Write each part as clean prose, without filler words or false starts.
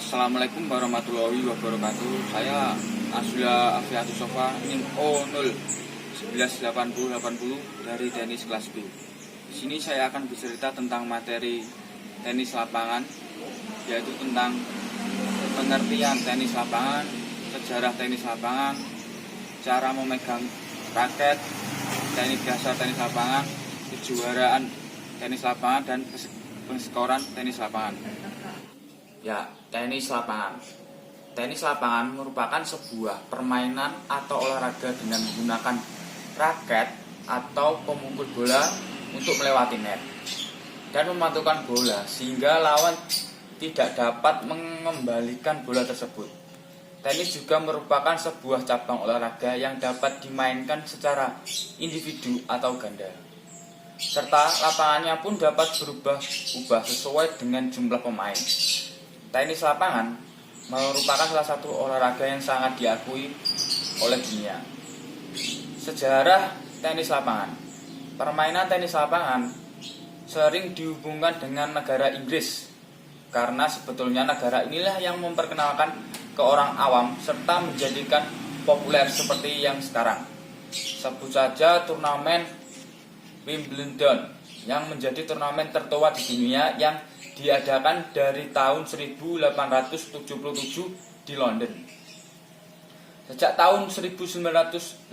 Assalamualaikum warahmatullahi wabarakatuh. Saya Azula Afiatus Sofa NIM O0118080 dari tenis kelas B. Di sini saya akan bercerita tentang materi tenis lapangan, yaitu tentang pengertian tenis lapangan, sejarah tenis lapangan, cara memegang raket, teknik dasar tenis lapangan, kejuaraan tenis lapangan, dan penskoran tenis lapangan. Ya, tenis lapangan. Tenis lapangan merupakan sebuah permainan atau olahraga dengan menggunakan raket atau pemukul bola untuk melewati net dan memantulkan bola sehingga lawan tidak dapat mengembalikan bola tersebut. Tenis juga merupakan sebuah cabang olahraga yang dapat dimainkan secara individu atau ganda, serta lapangannya pun dapat berubah-ubah sesuai dengan jumlah pemain. Tenis lapangan merupakan salah satu olahraga yang sangat diakui oleh dunia. Sejarah tenis lapangan. Permainan tenis lapangan sering dihubungkan dengan negara Inggris, karena sebetulnya negara inilah yang memperkenalkan ke orang awam serta menjadikan populer seperti yang sekarang. Sebut saja turnamen Wimbledon yang menjadi turnamen tertua di dunia yang diadakan dari tahun 1877 di London. Sejak tahun 1988,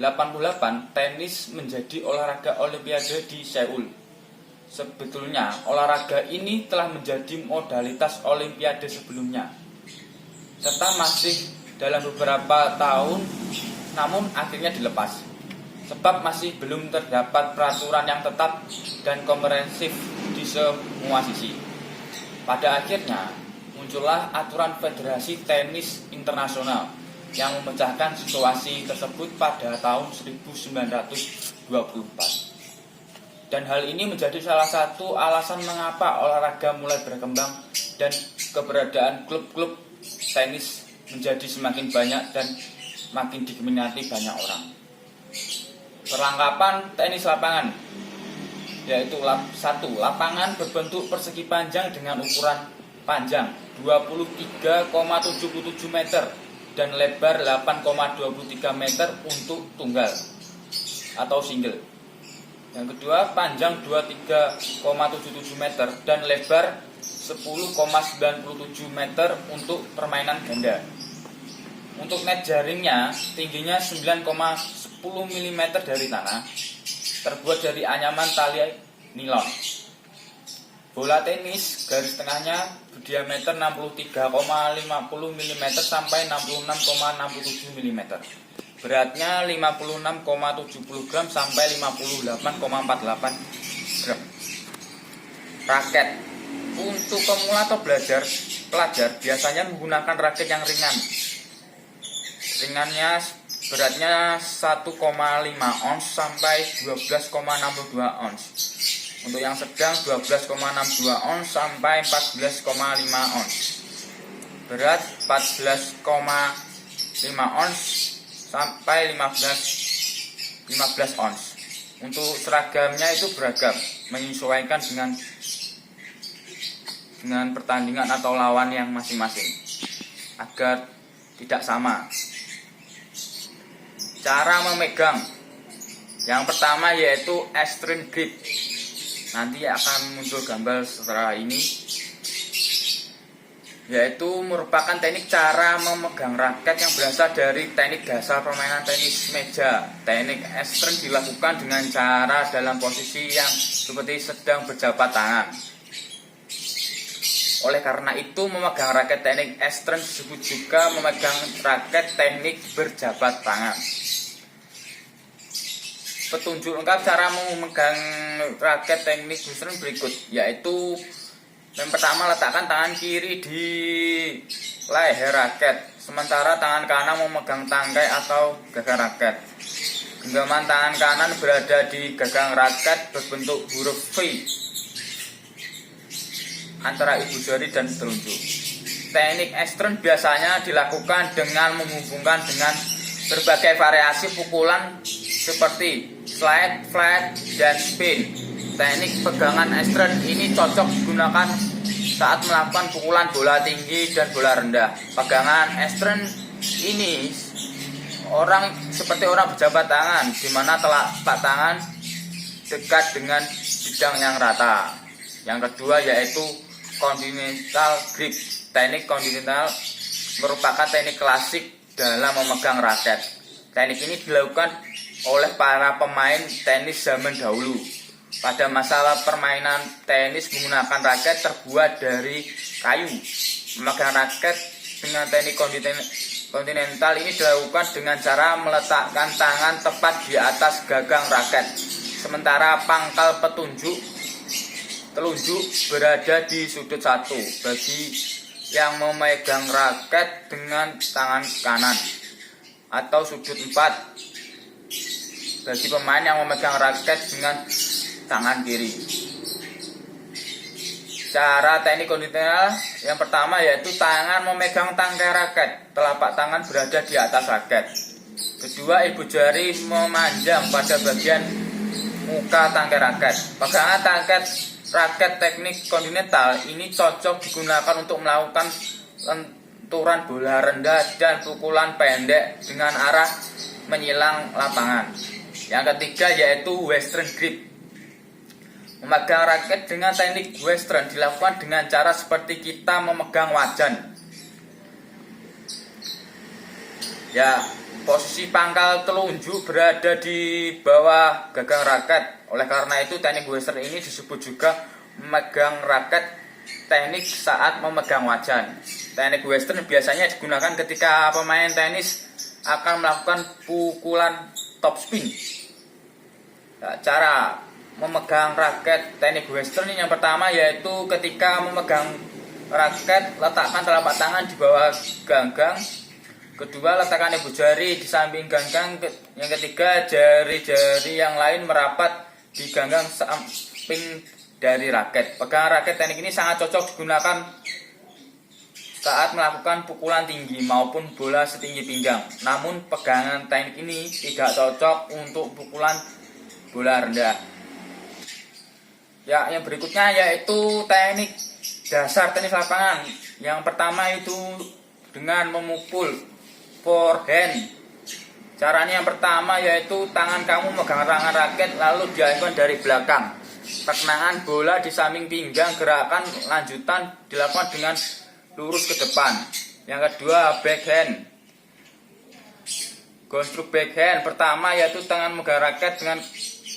tenis menjadi olahraga olimpiade di Seoul. Sebetulnya, olahraga ini telah menjadi modalitas olimpiade sebelumnya, serta masih dalam beberapa tahun, namun akhirnya dilepas, sebab masih belum terdapat peraturan yang tetap dan komprehensif di semua sisi. Pada akhirnya, muncullah aturan Federasi Tenis Internasional yang memecahkan situasi tersebut pada tahun 1924. Dan hal ini menjadi salah satu alasan mengapa olahraga mulai berkembang dan keberadaan klub-klub tenis menjadi semakin banyak dan makin diminati banyak orang. Perlengkapan tenis lapangan, yaitu 1. Lapangan berbentuk persegi panjang dengan ukuran panjang 23,77 meter dan lebar 8,23 meter untuk tunggal atau single. Yang kedua, panjang 23,77 meter dan lebar 10,97 meter untuk permainan ganda. Untuk net jaringnya tingginya 9,10 mm dari tanah, terbuat dari anyaman tali nilon. Bola tenis garis tengahnya berdiameter 63,50 mm sampai 66,67 mm. Beratnya 56,70 gram sampai 58,48 gram. Raket. Untuk pemula atau pelajar biasanya menggunakan raket yang ringan. Ringannya beratnya 1,5 ons sampai 12,62 ons. Untuk yang sedang 12,62 ons sampai 14,5 ons. Berat 14,5 ons sampai 15 ons. Untuk seragamnya itu beragam, menyesuaikan dengan pertandingan atau lawan yang masing-masing agar tidak sama. Cara memegang. Yang pertama yaitu extreme grip. Nanti akan muncul gambar setelah ini. Yaitu merupakan teknik cara memegang raket yang berasal dari teknik dasar permainan tenis meja. Teknik extreme dilakukan dengan cara dalam posisi yang seperti sedang berjabat tangan. Oleh karena itu, memegang raket teknik extreme disebut juga memegang raket teknik berjabat tangan. Petunjuk lengkap cara memegang raket teknik extreme berikut, yaitu yang pertama, letakkan tangan kiri di leher raket, sementara tangan kanan memegang tangkai atau gagang raket. Genggaman tangan kanan berada di gagang raket berbentuk huruf V antara ibu jari dan telunjuk. Teknik ekstrem biasanya dilakukan dengan menghubungkan dengan berbagai variasi pukulan seperti slide, flat, dan spin. Teknik pegangan ekstrem ini cocok digunakan saat melakukan pukulan bola tinggi dan bola rendah. Pegangan estren ini seperti orang berjabat tangan, di mana telapak tangan dekat dengan bidang yang rata. Yang kedua yaitu continental grip. Teknik continental merupakan teknik klasik dalam memegang raket. Teknik ini dilakukan oleh para pemain tenis zaman dahulu. Pada masa permainan tenis menggunakan raket terbuat dari kayu. Memegang raket dengan teknik kontinental ini dilakukan dengan cara meletakkan tangan tepat di atas gagang raket, sementara pangkal telunjuk berada di sudut satu. Bagi yang memegang raket dengan tangan kanan, atau sudut 4 bagi pemain yang memegang raket dengan tangan kiri. Cara teknik kontinental yang pertama yaitu tangan memegang tangkai raket, telapak tangan berada di atas raket. Kedua, ibu jari memanjang pada bagian muka tangkai raket. Pegangan tangkai raket teknik kontinental ini cocok digunakan untuk melakukan lenturan bola rendah dan pukulan pendek dengan arah menyilang lapangan. Yang ketiga yaitu western grip. Memegang raket dengan teknik western dilakukan dengan cara seperti kita memegang wajan. Ya, posisi pangkal telunjuk berada di bawah gagang raket. Oleh karena itu teknik western ini disebut juga memegang raket teknik saat memegang wajan. Teknik western biasanya digunakan ketika pemain tenis akan melakukan pukulan top spin. Ya, cara memegang raket teknik western yang pertama yaitu ketika memegang raket letakkan telapak tangan di bawah ganggang. Kedua, letakkan ibu jari di samping ganggang. Yang ketiga, jari-jari yang lain merapat di ganggang samping dari raket. Pegangan raket teknik ini sangat cocok digunakan saat melakukan pukulan tinggi maupun bola setinggi pinggang. Namun pegangan teknik ini tidak cocok untuk pukulan bola rendah. Ya, yang berikutnya yaitu teknik dasar tenis lapangan. Yang pertama itu dengan memukul forehand. Caranya yang pertama yaitu tangan kamu megang tangan raket lalu diayunkan dari belakang. Perkenaan bola di samping pinggang, gerakan lanjutan dilakukan dengan lurus ke depan. Yang kedua, backhand. Konstruk backhand pertama yaitu tangan megang raket dengan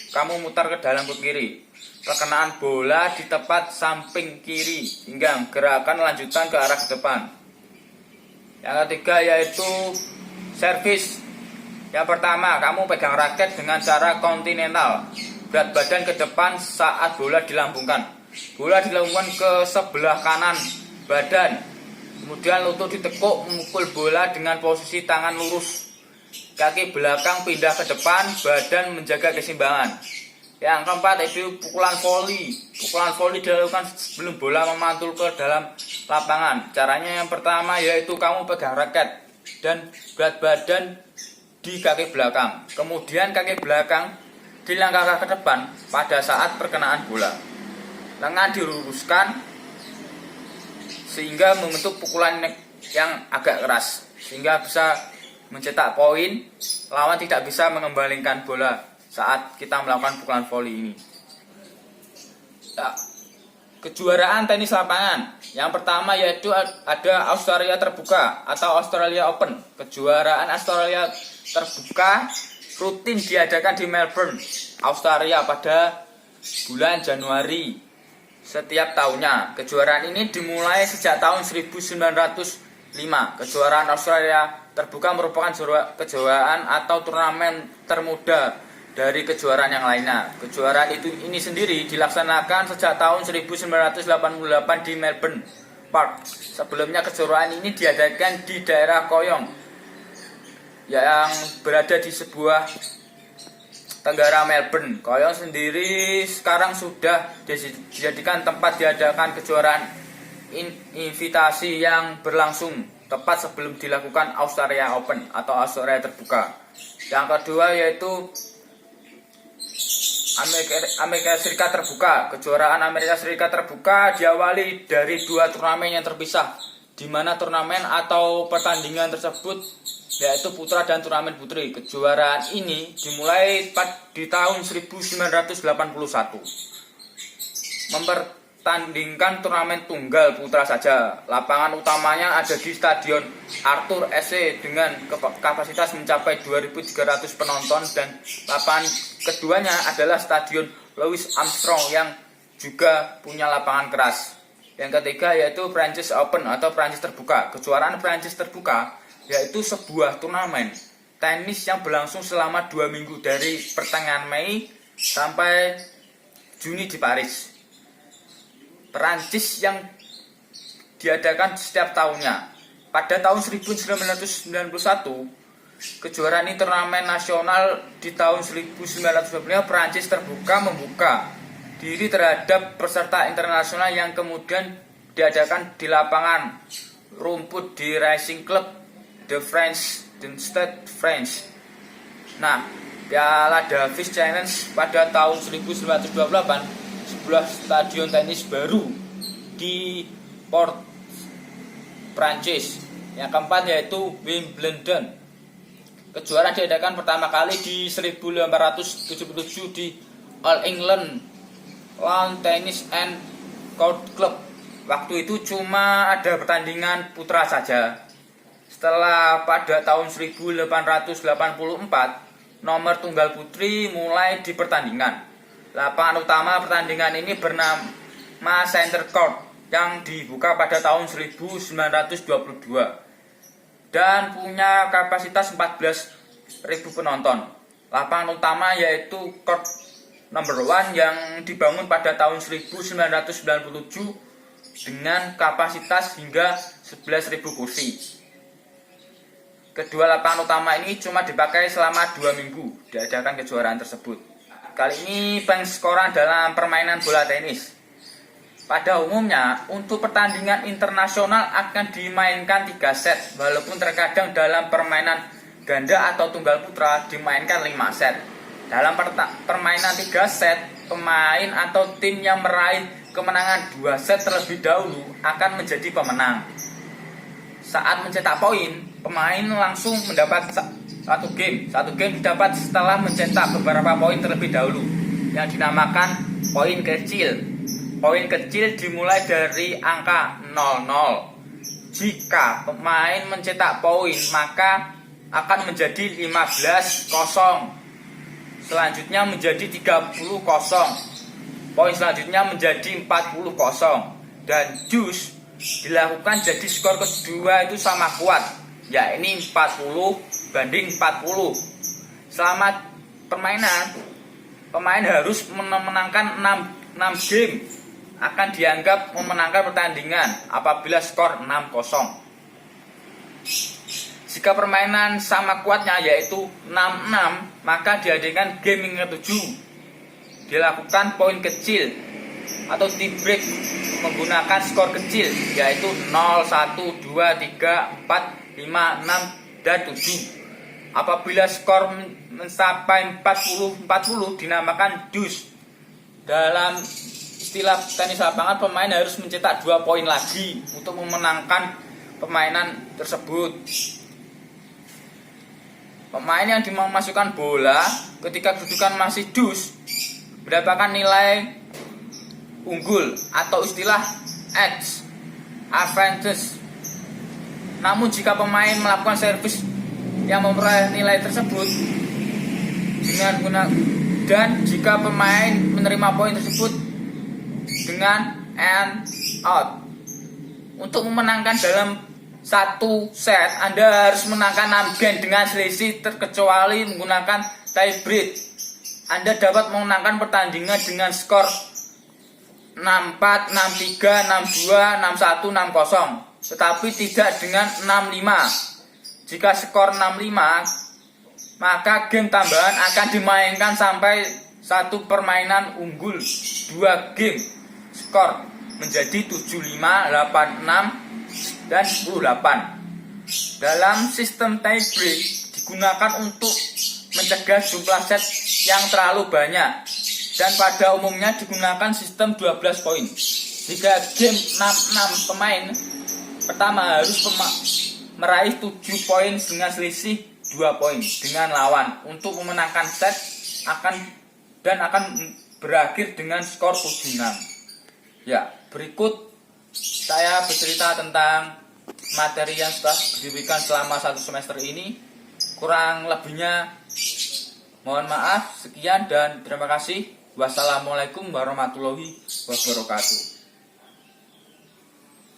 kamu mutar ke dalam ke kiri. Perkenaan bola di tepat samping kiri pinggang, gerakan lanjutan ke arah ke depan. Yang ketiga yaitu servis. Yang pertama, kamu pegang raket dengan cara kontinental, berat badan ke depan saat bola dilambungkan. Bola dilambungkan ke sebelah kanan badan, kemudian lutut ditekuk, memukul bola dengan posisi tangan lurus, kaki belakang pindah ke depan, badan menjaga keseimbangan. Yang keempat itu pukulan volley. Pukulan volley dilakukan sebelum bola memantul ke dalam lapangan. Caranya yang pertama yaitu kamu pegang raket dan berat badan di kaki belakang. Kemudian kaki belakang dilangkahkan ke depan pada saat perkenaan bola. Lengan diluruskan sehingga membentuk pukulan yang agak keras, sehingga bisa mencetak poin. Lawan tidak bisa mengembalikan bola saat kita melakukan pukulan volley ini. Ya, kejuaraan tenis lapangan. Yang pertama yaitu ada Australia Terbuka atau Australia Open. Kejuaraan Australia Terbuka rutin diadakan di Melbourne, Australia pada bulan Januari setiap tahunnya. Kejuaraan ini dimulai sejak tahun 1905. Kejuaraan Australia Terbuka merupakan kejuaraan atau turnamen termuda dari kejuaraan yang lainnya. Kejuaraan ini sendiri dilaksanakan sejak tahun 1988 di Melbourne Park. Sebelumnya kejuaraan ini diadakan di daerah Koyong yang berada di sebuah tenggara Melbourne. Koyong sendiri sekarang sudah dijadikan tempat diadakan kejuaraan invitasi yang berlangsung tepat sebelum dilakukan Australia Open atau Australia Terbuka. Yang kedua yaitu Amerika Serikat terbuka. Kejuaraan Amerika Serikat terbuka diawali dari 2 turnamen yang terpisah, di mana turnamen atau pertandingan tersebut yaitu putra dan turnamen putri. Kejuaraan ini dimulai di tahun 1981. Mempertandingkan turnamen tunggal putra saja. Lapangan utamanya ada di Stadion Arthur SC dengan kapasitas mencapai 2.300 penonton, dan lapangan keduanya adalah Stadion Louis Armstrong yang juga punya lapangan keras. Yang ketiga yaitu Prancis Open atau Prancis terbuka. Kejuaraan Prancis terbuka yaitu sebuah turnamen tenis yang berlangsung selama 2 minggu dari pertengahan Mei sampai Juni di Paris, Perancis, yang diadakan setiap tahunnya. Pada tahun 1991, kejuaraan ini turnamen nasional. Di tahun 1995, Perancis terbuka membuka diri terhadap peserta internasional yang kemudian diadakan di lapangan rumput di Racing Club de France dan Stade France. Nah, Piala Davis Challenge pada tahun 1928, sebuah stadion tenis baru di Port Prancis. Yang keempat yaitu Wimbledon. Kejuaraan diadakan pertama kali di 1877 di All England Lawn Tennis and Court Club. Waktu itu cuma ada pertandingan putra saja. Setelah pada tahun 1884, nomor tunggal putri mulai dipertandingkan. Lapangan utama pertandingan ini bernama Center Court yang dibuka pada tahun 1922 dan punya kapasitas 14.000 penonton. Lapangan utama yaitu Court Number 1 yang dibangun pada tahun 1997 dengan kapasitas hingga 11.000 kursi. Kedua lapangan utama ini cuma dipakai selama 2 minggu diadakan kejuaraan tersebut. Kali ini pengskoran dalam permainan bola tenis. Pada umumnya, untuk pertandingan internasional akan dimainkan 3 set, walaupun terkadang dalam permainan ganda atau tunggal putra dimainkan 5 set. Dalam permainan 3 set, pemain atau tim yang meraih kemenangan 2 set terlebih dahulu akan menjadi pemenang. Saat mencetak poin, pemain langsung mendapat satu game. Satu game didapat setelah mencetak beberapa poin terlebih dahulu, yang dinamakan poin kecil. Poin kecil dimulai dari angka 00. Jika pemain mencetak poin, maka akan menjadi 15-0. Selanjutnya menjadi 30-0. Poin selanjutnya menjadi 40-0. Dan jus dilakukan jadi skor kedua itu sama kuat, ya ini 40 banding 40. Selama permainan, pemain harus memenangkan 6 game akan dianggap memenangkan pertandingan apabila skor 6-0. Jika permainan sama kuatnya yaitu 6-6, maka diadakan game yang ke-7. Dilakukan poin kecil atau tie break menggunakan skor kecil yaitu 0, 1, 2, 3, 4, 5, 6, dan 7. Apabila skor mencapai 40 dinamakan deuce. Dalam istilah tenis lapangan, pemain harus mencetak 2 poin lagi untuk memenangkan permainan tersebut. Pemain yang dimasukkan bola ketika kedudukan masih deuce mendapatkan nilai unggul atau istilah edge advantage. Namun jika pemain melakukan servis yang memperoleh nilai tersebut dan jika pemain menerima poin tersebut dengan and out. Untuk memenangkan dalam satu set, Anda harus menangkan 6 game dengan selisih terkecuali menggunakan tie break. Anda dapat memenangkan pertandingan dengan skor 6-4, 6-3, 6-2, 6-1, 6-0, tetapi tidak dengan 6-5. Jika skor 6-5, maka game tambahan akan dimainkan sampai satu permainan unggul 2 game. Skor menjadi 7-5, 8-6, dan 10-8. Dalam sistem tie break digunakan untuk mencegah jumlah set yang terlalu banyak. dan pada umumnya digunakan sistem 12 poin. Jika game 6 pemain pertama harus meraih 7 poin dengan selisih 2 poin dengan lawan untuk memenangkan set akan berakhir dengan skor 7-6. Ya, berikut saya bercerita tentang materi yang sudah diberikan selama 1 semester ini. Kurang lebihnya mohon maaf. Sekian dan terima kasih. Wassalamualaikum warahmatullahi wabarakatuh.